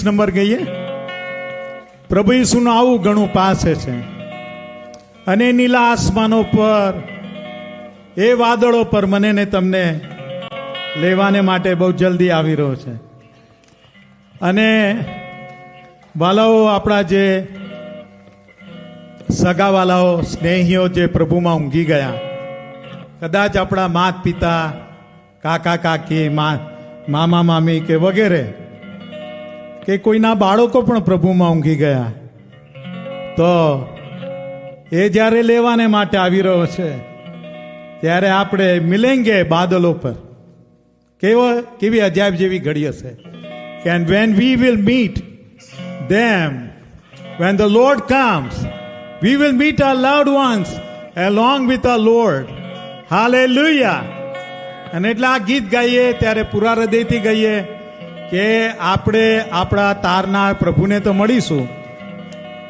Number ગઈએ. પ્રભુ ઈસુનું આવું ઘણું પાસે છે અને નીલા આસમાનો પર એ વાદળો પર મને ને તમને લેવાને માટે બહુ જલ્દી આવી રહ્યો છે. અને વાલાઓ, આપણા જે સગાવાલાઓ, સ્નેહીઓ જે પ્રભુમાં ઊંઘી ગયા, કદાચ આપણા માત પિતા, કાકા કાકી, મામા મામી કે વગેરે, કે કોઈના બાળકો પણ પ્રભુમાં ઊંઘી ગયા, તો એ જ્યારે લેવાને માટે આવી રહ્યો છે ત્યારે આપણે મિલેંગે બાદલો પર. કેવી અજાયબ જેવી ઘડી હશે. And when we will meet them, when the Lord comes, we will meet our loved ones along with our Lord. Hallelujah. અને એટલે આ ગીત ગાઈએ ત્યારે પૂરા હૃદયથી ગાઈએ કે આપણે આપણા તારના પ્રભુને તો મળીશું,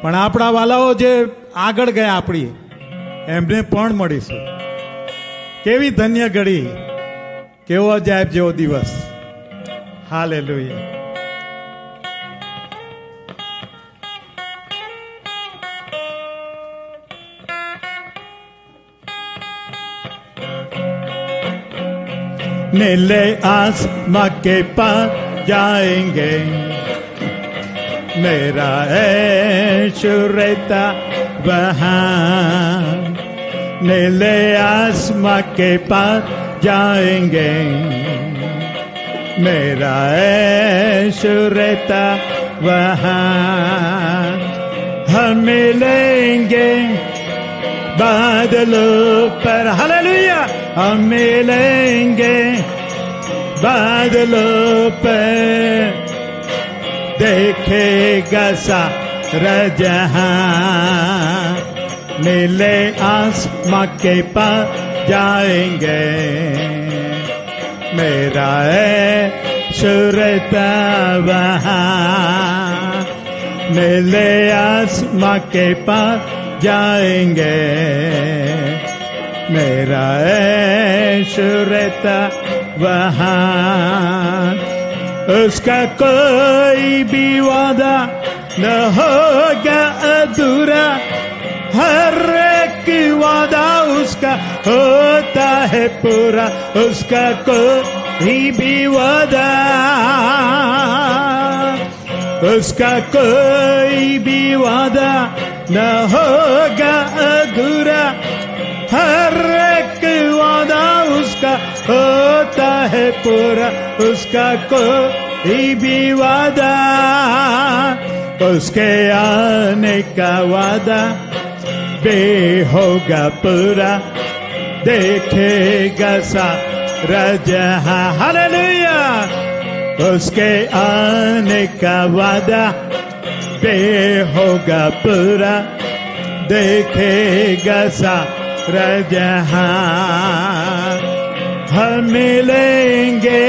પણ આપણા વાલાઓ જે આગળ ગયા આપણી, એમને પણ મળીશું. કેવી ધન્ય ઘડી, કેવો અજાયબ જેવો દિવસ. હાલેલુયા. नीले आसमां के पार जाएंगे, मेरा ऐशो रहता वहाँ. नीले आसमां के पार जाएंगे, मेरा ऐशो रहता वहाँ. हम मिलेंगे बादलों पर, हालेलुया. हम मिलेंगे बादलों पर, देखेगा सारा जहां. नीले आसमां के पार जाएंगे, मेरा ऐशो रहता वहाँ. नीले आसमां के पार जाएंगे, मेरा ऐशो रहता वहाँ. उसका कोई भी वादा न होगा अधूरा, हर एक वादा उसका होता है पूरा. उसका कोई भी वादा, उसका कोई भी वादा न होगा अधूरा, हर एक वादा उसका होता है पूरा. उसका कोई भी वादा, उसके आने का वादा बे होगा पूरा, देखेगा सारा जहां. हालेलुया. उसके आने का वादा बे होगा पूरा, देखेगा सारा जहां. हम मिलेंगे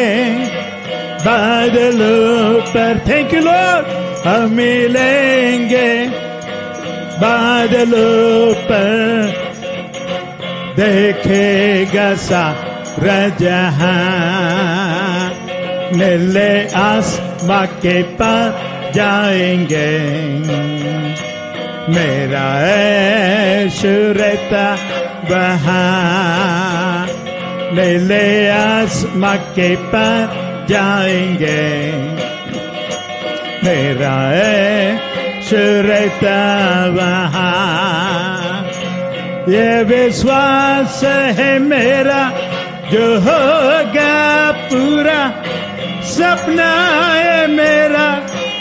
बादलों पर, थैंक यू लॉर्ड. हम मिलेंगे बादलों पर, देखेगा सारा जहां. नीले आसमां के पार जाएंगे, मेरा ऐशो रहता वहाँ. नीले आसमां के पार जाएंगे, मेरा ऐशो रहता वहाँ. ये विश्वास है मेरा जो होगा पूरा, सपना है मेरा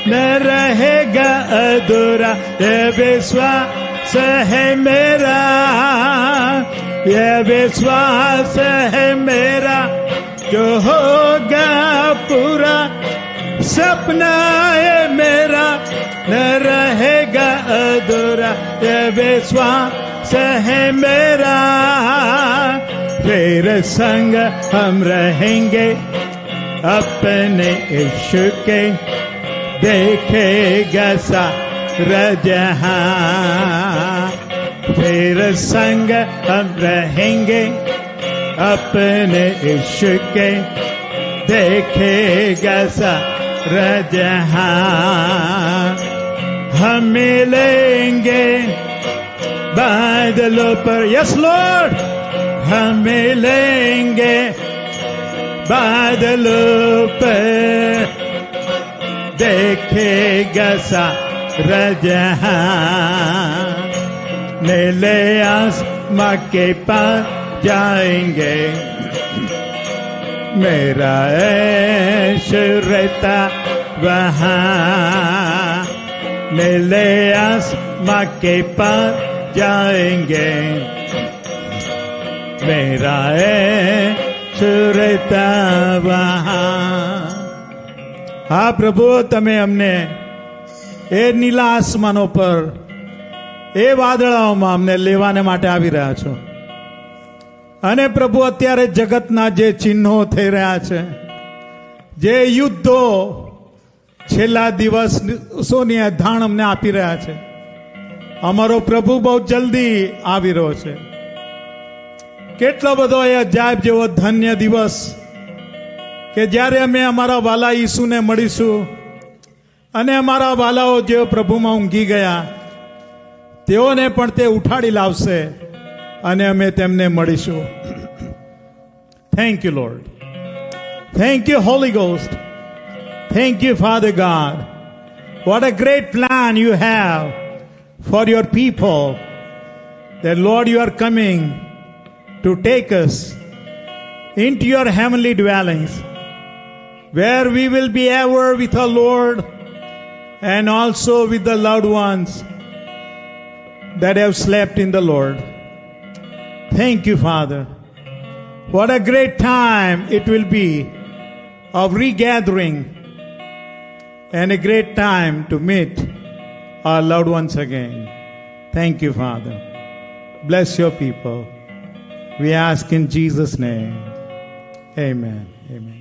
न रहेगा अधूरा. ये विश्वास है मेरा, ये विश्वास है मेरा जो होगा पूरा, सपना है मेरा न रहेगा अधूरा. ये विश्वास है मेरा, फिर संग हम रहेंगे अपने यीशु के, देखेगा सारा जहां. फिर संग हम रहेंगे अपने यीशु के, देखेगा सारा जहां हम मिलेंगे बादलों पर। यस लॉर्ड, हम मिलेंगे बादलों पर, देखेगा सारा जहां, नीले आसमां के पास जाएंगे, मेरा ऐश रहता वहां, नीले आसमां के पास जाएंगे, मेरा ऐश रहता वहां। હા પ્રભુ, તમે અમને એ નીલા આસમાનો પર, એ વાદળાઓમાં અમને લેવાને માટે આવી રહ્યા છો. અને પ્રભુ, અત્યારે જગતના જે ચિહ્નો થઈ રહ્યા છે, જે યુદ્ધો છેલ્લા દિવસોની અધાણ અમને આપી રહ્યા છે, અમારો પ્રભુ બહુ જલ્દી આવી રહ્યો છે. કેટલો બધો એ અજાયબ જેવો ધન્ય દિવસ કે જ્યારે અમે અમારા વાલા ઈસુને મળીશું, અને અમારા વાલાઓ જે પ્રભુમાં ઊંઘી ગયા તેઓને પણ તે ઉઠાડી લાવશે, અને અમે તેમને મળીશું. Thank you lord, thank you Holi ghost, thank you father God. What a great plan you have for your people, that Lord you are coming to take us into your heavenly dwellings, where we will be ever with our Lord and also with the loved ones that have slept in the Lord. Thank you, Father. What a great time it will be of regathering, and a great time to meet our loved ones again. Thank you, Father. Bless your people. We ask in Jesus' name. Amen. Amen.